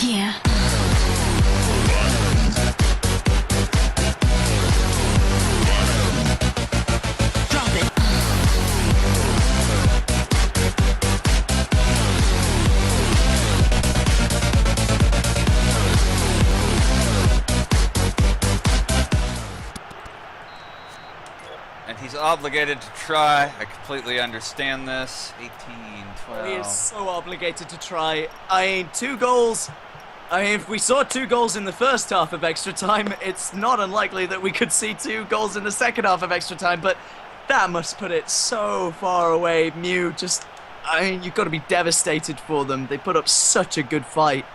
Speaker 4: Yeah.
Speaker 6: Drop it.
Speaker 2: And he's obligated to try. I completely understand this. 18, 12.
Speaker 5: He is so obligated to try. I mean, 2 goals. I mean, if we saw 2 goals in the first half of extra time, it's not unlikely that we could see 2 goals in the second half of extra time, but that must put it so far away. Mew just, I mean, you've got to be devastated for them. They put up such a good fight.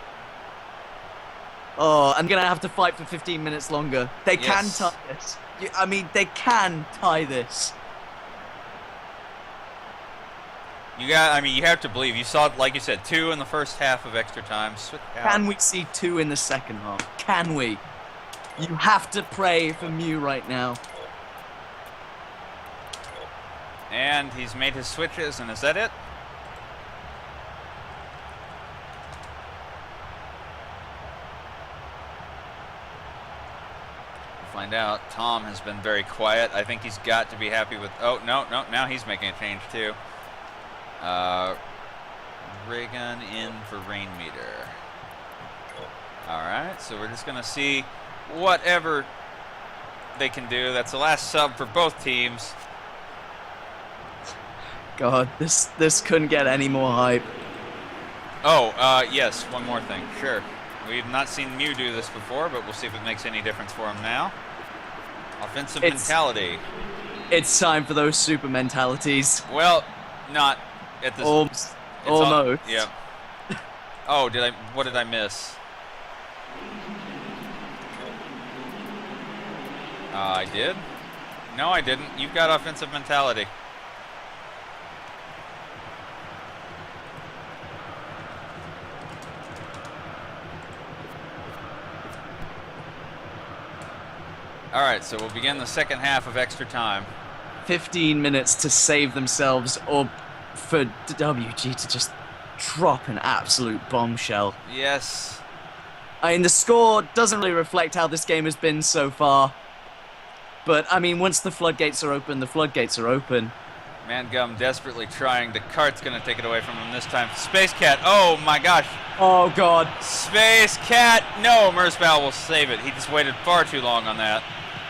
Speaker 5: Oh, I'm going to have to fight for 15 minutes longer. They can
Speaker 2: Yes.
Speaker 5: tie this. I mean, they can tie this.
Speaker 2: You have to believe. You saw, like you said, 2 in the first half of extra time.
Speaker 5: Can we see 2 in the second half? Can we? You have to pray for Mew right now.
Speaker 2: And he's made his switches, and is that it? We'll find out. Tom has been very quiet. I think he's got to be happy with... Oh, no, now he's making a change, too. Ray gun in for rain meter. Alright, so we're just going to see whatever they can do. That's the last sub for both teams.
Speaker 5: God, this couldn't get any more hype.
Speaker 2: Oh, yes, one more thing. Sure. We've not seen Mew do this before, but we'll see if it makes any difference for him now. Offensive mentality.
Speaker 5: It's time for those super mentalities.
Speaker 2: Well, not at this...
Speaker 5: Almost.
Speaker 2: it's on-
Speaker 5: Almost.
Speaker 2: Yeah. Oh, what did I miss? I did? No, I didn't. You've got offensive mentality. Alright, so we'll begin the second half of extra time.
Speaker 5: 15 minutes to save themselves, or for WG to just drop an absolute bombshell.
Speaker 2: Yes.
Speaker 5: I mean, the score doesn't really reflect how this game has been so far. But, I mean, once the floodgates are open, the floodgates are open.
Speaker 2: Mangum desperately trying. Descartes going to take it away from him this time. Space Cat. Oh, my gosh.
Speaker 5: Oh, God.
Speaker 2: Space Cat. No, Merzbow will save it. He just waited far too long on that.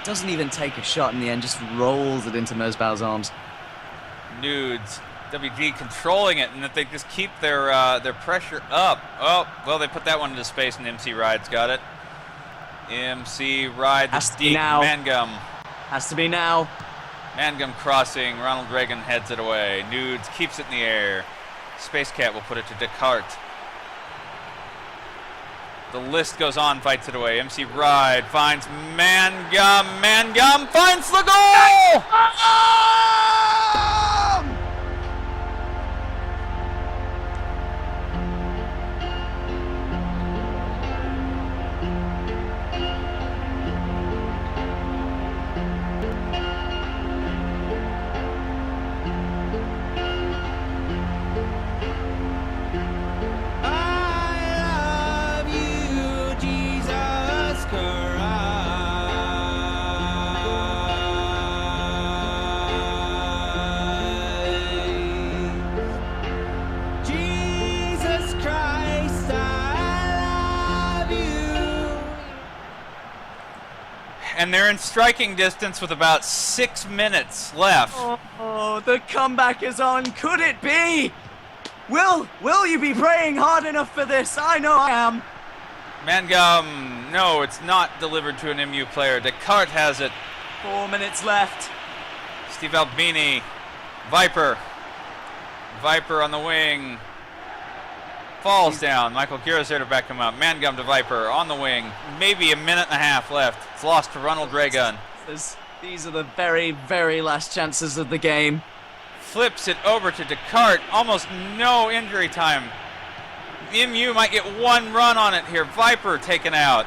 Speaker 5: Doesn't even take a shot in the end, just rolls it into Merzbow's arms.
Speaker 2: Nudes. WG controlling it, and that they just keep their pressure up. Oh, well, they put that one into space, and MC Ride's got it. MC Ride,
Speaker 5: Has
Speaker 2: the
Speaker 5: to be
Speaker 2: deep
Speaker 5: now.
Speaker 2: Mangum.
Speaker 5: Has to be now.
Speaker 2: Mangum crossing. Ronald Reagan heads it away. Nudes keeps it in the air. Space Cat will put it to Descartes. The list goes on, fights it away. MC Ride finds Mangum. Mangum finds the goal!
Speaker 6: I love you, Jesus Christ. Jesus Christ, I love you.
Speaker 2: And they're in striking distance with about 6 minutes left.
Speaker 5: Oh, the comeback is on. Could it be? Will you be praying hard enough for this? I know I am.
Speaker 2: Mangum, no, it's not delivered to an MU player. Descartes has it.
Speaker 5: 4 minutes left.
Speaker 2: Steve Albini. Viper. Viper on the wing. Falls down. Michael Guerra's there to back him up. Mangum to Viper on the wing. Maybe a minute and a half left. It's lost to Ronald Reagan.
Speaker 5: These are the very, very last chances of the game.
Speaker 2: Flips it over to Descartes. Almost no injury time. MU might get one run on it here. Viper taken out.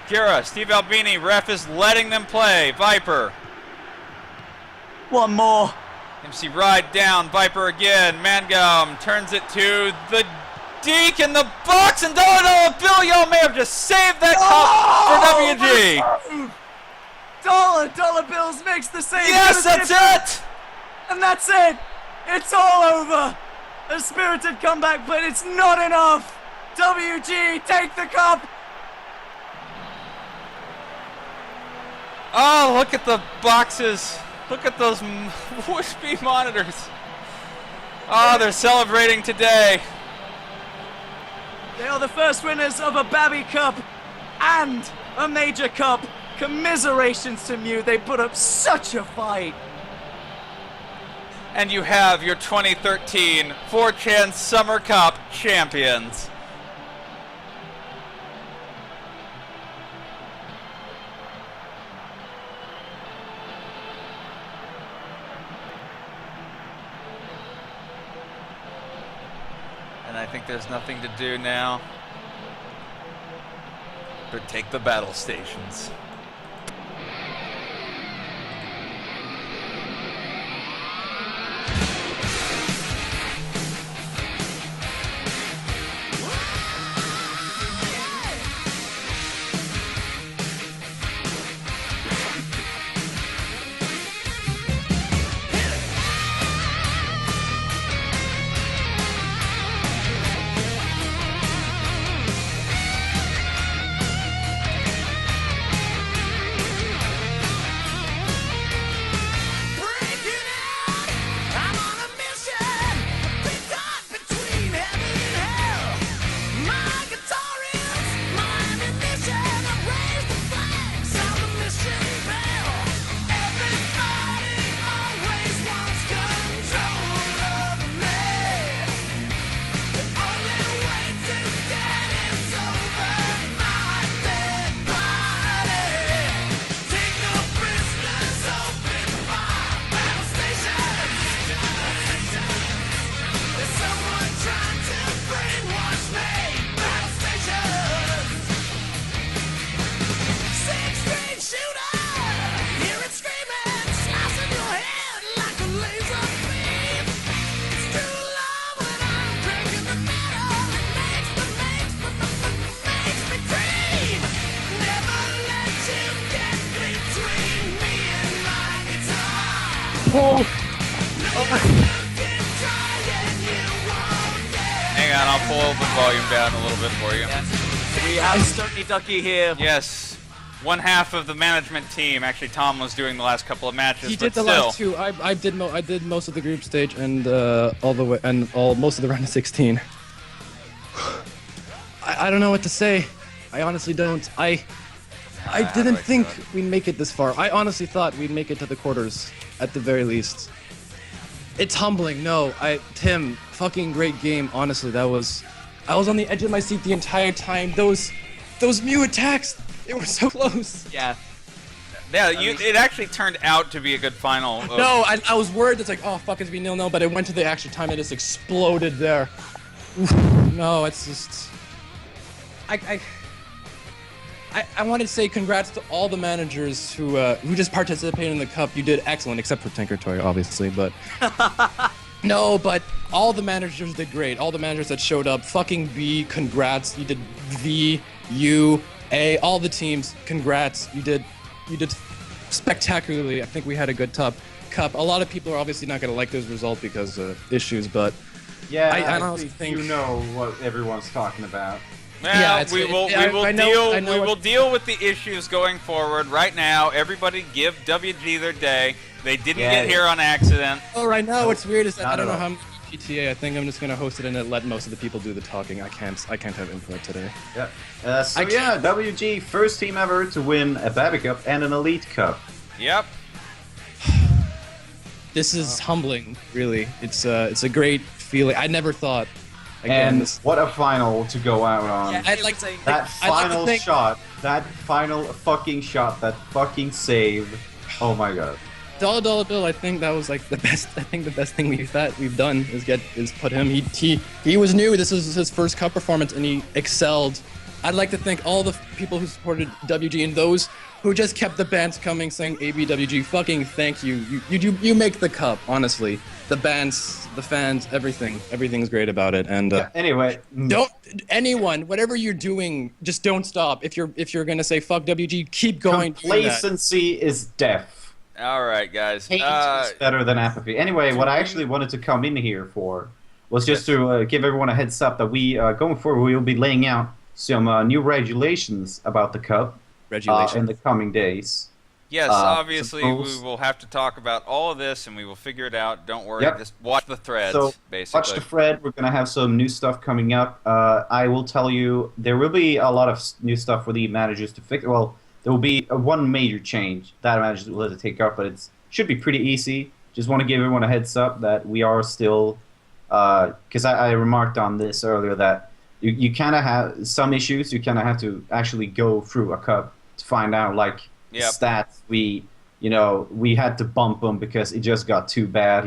Speaker 2: Gira, Steve Albini, ref is letting them play. Viper.
Speaker 5: One more.
Speaker 2: MC Ride down. Viper again. Mangum turns it to the Deke in the box. And Bilio may have just saved that cup for WG.
Speaker 5: Dollar Bills makes the save.
Speaker 2: Yes, that's it.
Speaker 5: And that's it. It's all over. A spirited comeback, but it's not enough. WG, take the cup.
Speaker 2: Oh, look at the boxes. Look at those wispy monitors. Oh, they're celebrating today.
Speaker 5: They are the first winners of a Babby Cup and a Major Cup. Commiserations to Mew. They put up such a fight.
Speaker 2: And you have your 2013 4chan Summer Cup champions. And I think there's nothing to do now but take the battle stations. Hang on, I'll pull the volume down a little bit for you.
Speaker 5: We have Sturkey Ducky here.
Speaker 2: Yes, one half of the management team. Actually, Tom was doing the last couple of matches.
Speaker 7: He
Speaker 2: but
Speaker 7: did the
Speaker 2: still.
Speaker 7: last two. I did most of the group stage and most of the round of 16. I don't know what to say. I honestly don't. I didn't think we'd make it this far. I honestly thought we'd make it to the quarters at the very least. It's humbling. No, Tim, fucking great game. Honestly, I was on the edge of my seat the entire time. Those Mew attacks, they were so close.
Speaker 5: Yeah.
Speaker 2: Yeah, it actually turned out to be a good final.
Speaker 7: No, I was worried. It's like, oh fuck, it's be 0-0, but it went to the extra time. It just exploded there. No, it's just. I want to say congrats to all the managers who just participated in the cup. You did excellent, except for Tinker Toy, obviously, but no, but all the managers did great. All the managers that showed up, fucking B, congrats. You did V, U, A, all the teams, congrats. You did spectacularly. I think we had a good cup. A lot of people are obviously not going to like this result because of issues, but
Speaker 8: yeah,
Speaker 7: I honestly think
Speaker 8: you know what everyone's talking about.
Speaker 2: Well,
Speaker 7: Yeah,
Speaker 2: we will deal with the issues going forward. Right now, everybody give WG their day. They didn't get here on accident.
Speaker 7: Oh, right now what's weird is that I don't know
Speaker 8: at
Speaker 7: how much GTA. I think I'm just gonna host it and let most of the people do the talking. I can't have input today.
Speaker 8: Yeah. WG, first team ever to win a Babby Cup and an Elite Cup.
Speaker 2: Yep.
Speaker 7: This is humbling, really. It's a great feeling. I never thought Again,
Speaker 8: And
Speaker 7: this,
Speaker 8: what a final to go out on.
Speaker 5: Yeah,
Speaker 7: I'd like to
Speaker 8: That
Speaker 7: I'd like to
Speaker 8: final
Speaker 7: think-
Speaker 8: shot, that final fucking shot, that fucking save. Oh my god.
Speaker 7: Dollar Bill, I think that was like the best. I think the best thing we've done is put him. He was new. This was his first cup performance, and he excelled. I'd like to thank all the people who supported WG and those who just kept the bands coming, saying ABWG. Fucking thank you. You make the cup. Honestly, the bands, the fans, everything's great about it. And
Speaker 8: Anyway,
Speaker 7: don't anyone, whatever you're doing, just don't stop. If you're gonna say fuck WG, keep going. do that.
Speaker 8: complacency is death.
Speaker 2: All right, guys.
Speaker 8: Hate is better than apathy. Anyway, what I actually wanted to come in here for was just to give everyone a heads up that we, going forward, we will be laying out some new regulations about the Cup in the coming days.
Speaker 2: Yes, obviously
Speaker 8: suppose-
Speaker 2: we will have to talk about all of this, and we will figure it out. Don't worry,
Speaker 8: Yep.
Speaker 2: just watch the threads,
Speaker 8: So,
Speaker 2: basically.
Speaker 8: watch the thread. We're going to have some new stuff coming up. I will tell you, there will be a lot of new stuff for the managers to fix. Well, there will be one major change that managers will have to take up, but it should be pretty easy. Just want to give everyone a heads up that we are still, because I remarked on this earlier, that you kind of have some issues. You kind of have to actually go through a cup to find out, like,
Speaker 2: Yep.
Speaker 8: stats. We had to bump them because it just got too bad.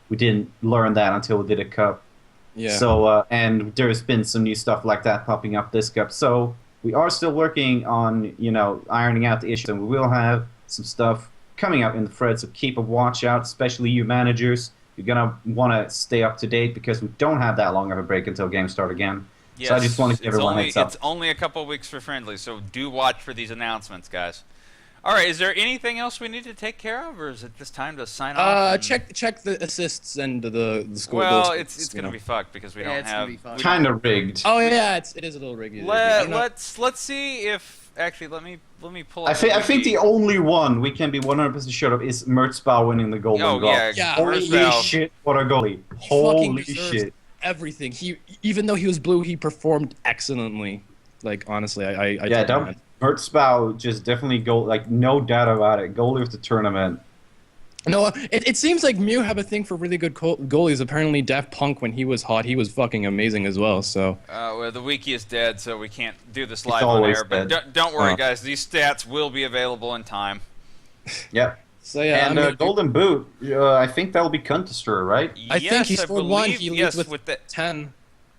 Speaker 8: We didn't learn that until we did a cup.
Speaker 7: Yeah.
Speaker 8: So and there's been some new stuff like that popping up this cup. So we are still working on ironing out the issues, and we will have some stuff coming up in the thread. So keep a watch out, especially you managers. You're gonna want to stay up to date because we don't have that long of a break until games start again.
Speaker 2: Yes,
Speaker 8: So I just want to give everyone a heads up.
Speaker 2: It's only a couple of weeks for friendly, so do watch for these announcements, guys. All right, is there anything else we need to take care of, or is it just time to sign off? and-
Speaker 7: check the assists and the score.
Speaker 2: Well,
Speaker 7: goals,
Speaker 2: it's
Speaker 7: you
Speaker 2: gonna
Speaker 7: know.
Speaker 2: be fucked because we don't
Speaker 5: it's gonna
Speaker 2: have.
Speaker 5: be fucked.
Speaker 2: we
Speaker 8: Kind of rigged.
Speaker 7: Oh yeah, it is a little riggy. I don't know.
Speaker 2: Let's see if actually let me pull up.
Speaker 8: I think
Speaker 2: the
Speaker 8: the only one we can be 100% sure of is Mertzbau winning the Golden
Speaker 2: Oh,
Speaker 8: Goal.
Speaker 2: yeah,
Speaker 7: Yeah.
Speaker 8: Holy
Speaker 2: Mertzbau.
Speaker 8: shit, what a goalie.
Speaker 7: He fucking
Speaker 8: Holy
Speaker 7: deserves
Speaker 8: shit.
Speaker 7: everything. Even though he was blue, he performed excellently. Like honestly, I
Speaker 8: Yeah,
Speaker 7: tell you, man.
Speaker 8: Mertzbau just definitely no doubt about it. Goalie of the tournament.
Speaker 7: No, it seems like Mew have a thing for really good goalies. Apparently, Daft Punk, when he was hot, he was fucking amazing as well. So
Speaker 2: well, the wiki is dead, so we can't do this live on
Speaker 8: always
Speaker 2: air. But
Speaker 8: dead.
Speaker 2: don't worry,
Speaker 8: Oh.
Speaker 2: guys. These stats will be available in time.
Speaker 8: Yep.
Speaker 7: so yeah,
Speaker 8: And
Speaker 7: I'm gonna do
Speaker 8: Golden Boot, I think that'll be Kunterstur, right?
Speaker 7: I think he
Speaker 2: Yes,
Speaker 7: scored one.
Speaker 2: believe-
Speaker 7: He leads
Speaker 2: yes,
Speaker 7: with
Speaker 2: the
Speaker 7: 10.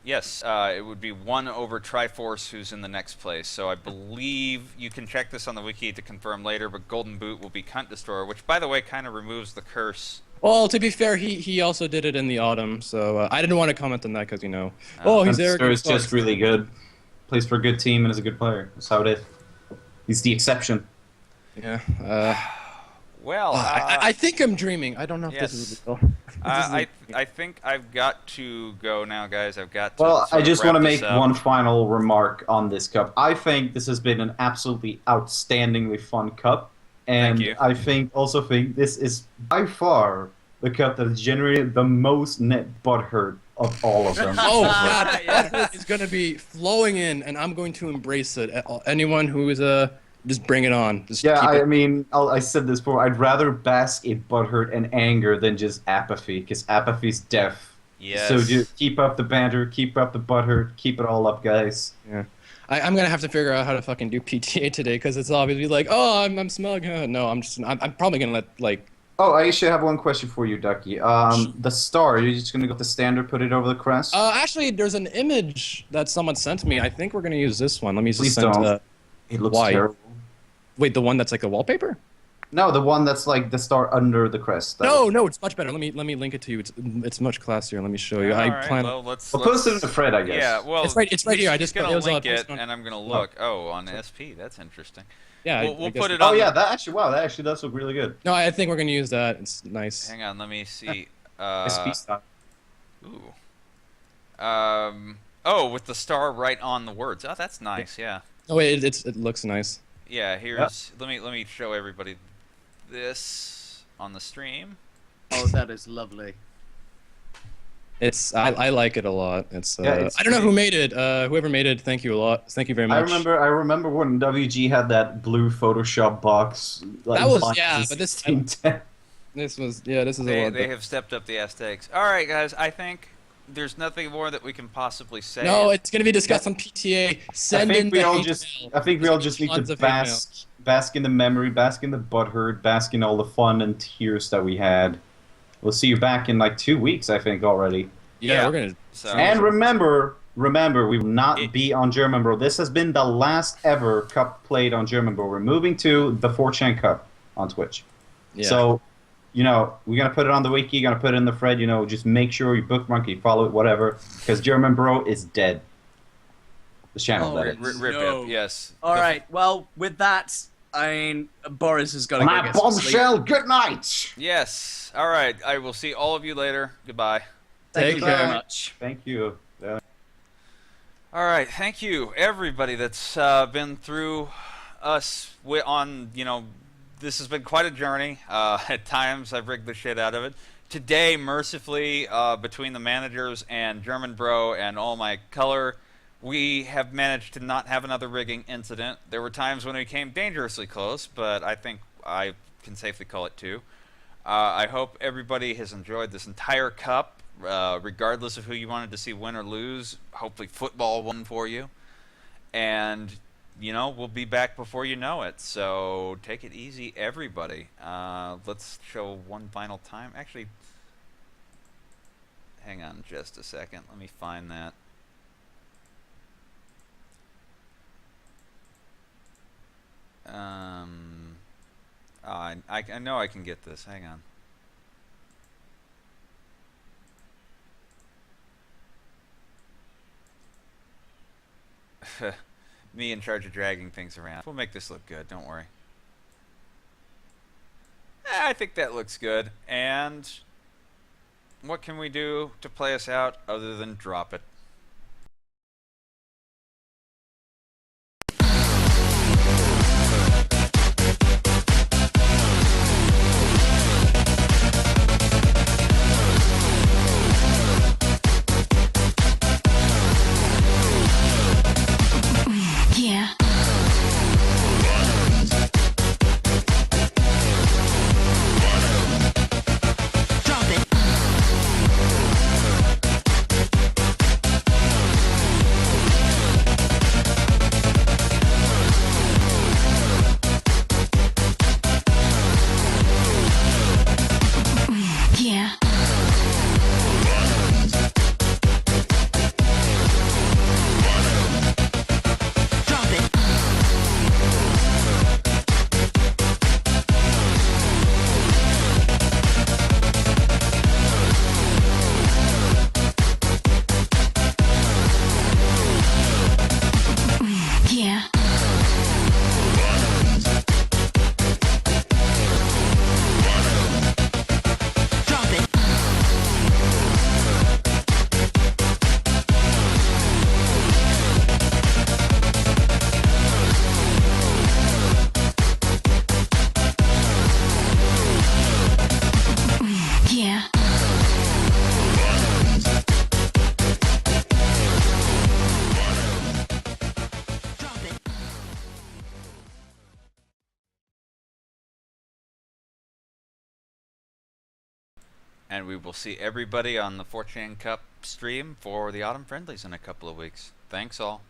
Speaker 2: Yes, it would be 1 over Triforce, who's in the next place. So I believe you can check this on the wiki to confirm later, but Golden Boot will be Cunt Destroyer, which, by the way, kind of removes the curse.
Speaker 7: Well, to be fair, he also did it in the autumn. So I didn't want to comment on that because he's
Speaker 8: Kunterstur
Speaker 7: arrogant.
Speaker 8: is just really good. Plays for a good team and is a good player. That's how it is. He's the exception.
Speaker 7: Yeah.
Speaker 2: Well,
Speaker 7: I think I'm dreaming. I don't know if this is.
Speaker 2: yes. I think I've got to go now, guys. I've got to.
Speaker 8: Well,
Speaker 2: sort
Speaker 8: I
Speaker 2: of
Speaker 8: just
Speaker 2: wrap
Speaker 8: want to
Speaker 2: this
Speaker 8: make
Speaker 2: up.
Speaker 8: one final remark on this cup. I think this has been an absolutely outstandingly fun cup, and
Speaker 2: Thank you.
Speaker 8: I also think this is by far the cup that has generated the most net butthurt of all of them.
Speaker 7: Oh god, that is going to be flowing in, and I'm going to embrace it. Anyone who is just bring it on. Just
Speaker 8: Yeah,
Speaker 7: keep
Speaker 8: I
Speaker 7: it.
Speaker 8: mean, I said this before. I'd rather bask in butthurt and anger than just apathy, because apathy's death.
Speaker 2: Yes.
Speaker 8: So just keep up the banter, keep up the butthurt, keep it all up, guys.
Speaker 7: I'm gonna have to figure out how to fucking do PTA today because it's obviously like, oh, I'm smug. No, I'm probably gonna let
Speaker 8: Oh, I should have one question for you, Ducky. The star, you're just gonna go with the standard, put it over the crest?
Speaker 7: Actually, there's an image that someone sent me. I think we're gonna use this one. Let me just
Speaker 8: Please
Speaker 7: send.
Speaker 8: don't. It looks
Speaker 7: why?
Speaker 8: terrible.
Speaker 7: Wait, the one that's like a wallpaper?
Speaker 8: No, the one that's like the star under the crest.
Speaker 7: No, it's much better. Let me link it to you. It's much classier. Let me show you.
Speaker 2: All
Speaker 7: I
Speaker 2: right,
Speaker 7: plan.
Speaker 2: well, let's
Speaker 8: post it in the thread, I guess.
Speaker 2: Yeah, well,
Speaker 7: It's right here. I just
Speaker 2: gonna
Speaker 7: it was,
Speaker 2: link it,
Speaker 7: posted on-
Speaker 2: and I'm gonna look. Oh, on SP. That's interesting.
Speaker 7: Yeah,
Speaker 2: We'll
Speaker 7: I guess-
Speaker 2: put it
Speaker 8: Oh
Speaker 2: on.
Speaker 8: yeah, that actually does look really good.
Speaker 7: No, I think we're gonna use that. It's nice.
Speaker 2: Hang on, let me see.
Speaker 8: SP style.
Speaker 2: Ooh. Oh, with the star right on the words. Oh, that's nice. Yeah.
Speaker 7: Oh wait, it looks nice.
Speaker 2: Yeah. Here's. Let me show everybody this on the stream.
Speaker 5: Oh, that is lovely.
Speaker 7: I like it a lot. It's
Speaker 8: Yeah, it's
Speaker 7: I don't know who
Speaker 8: great.
Speaker 7: made it. Whoever made it, thank you a lot. Thank you very much.
Speaker 8: I remember when WG had that blue Photoshop box. Like,
Speaker 7: That was-
Speaker 8: behind
Speaker 7: yeah,
Speaker 8: his
Speaker 7: but this-
Speaker 8: team tent.
Speaker 7: This is a
Speaker 2: They
Speaker 7: lot.
Speaker 2: have stepped up the Aztecs. All right, guys. I think there's nothing more that we can possibly say.
Speaker 7: No, it's gonna be discussed on PTA. Send in the hate mail.
Speaker 8: I think we all just need
Speaker 7: Tons
Speaker 8: to
Speaker 7: of hate mail.
Speaker 8: bask in the memory, bask in the butthurt, bask in all the fun and tears that we had. We'll see you back in like 2 weeks, I think, already.
Speaker 7: Yeah, we're gonna.
Speaker 2: So,
Speaker 8: And remember, we will not be on German Bro. This has been the last ever Cup played on German Bro. We're moving to the 4chan Cup on Twitch.
Speaker 7: Yeah.
Speaker 8: So, we're going to put it on the wiki, going to put it in the thread, just make sure you bookmark, you follow it, whatever, because German Bro is dead. The channel, that is.
Speaker 2: rip
Speaker 5: No.
Speaker 2: it, yes.
Speaker 5: All right. Well, with that, I mean, Boris has got to go
Speaker 8: My
Speaker 5: get some sleep.
Speaker 8: bombshell, good night!
Speaker 2: Yes. All right. I will see all of you later. Goodbye.
Speaker 5: Thank
Speaker 7: Take
Speaker 5: you
Speaker 7: care.
Speaker 5: very much.
Speaker 8: Thank you.
Speaker 2: All right. Thank you, everybody that's been through us on, this has been quite a journey. At times, I've rigged the shit out of it. Today, mercifully, between the managers and German Bro and all my color, we have managed to not have another rigging incident. There were times when we came dangerously close, but I think I can safely call it 2. I hope everybody has enjoyed this entire cup, regardless of who you wanted to see win or lose. Hopefully football won for you. And, we'll be back before you know it. So take it easy, everybody. Let's show one final time. Actually, hang on just a second. Let me find that. I know I can get this. Hang on. Me in charge of dragging things around. We'll make this look good. Don't worry. I think that looks good. And what can we do to play us out other than drop it?
Speaker 4: Yeah. Drop it. Yeah. Drop it. Yeah. Drop it. Yeah. Drop it.
Speaker 2: And we will see everybody on the 4chan Cup stream for the Autumn Friendlies in a couple of weeks. Thanks all.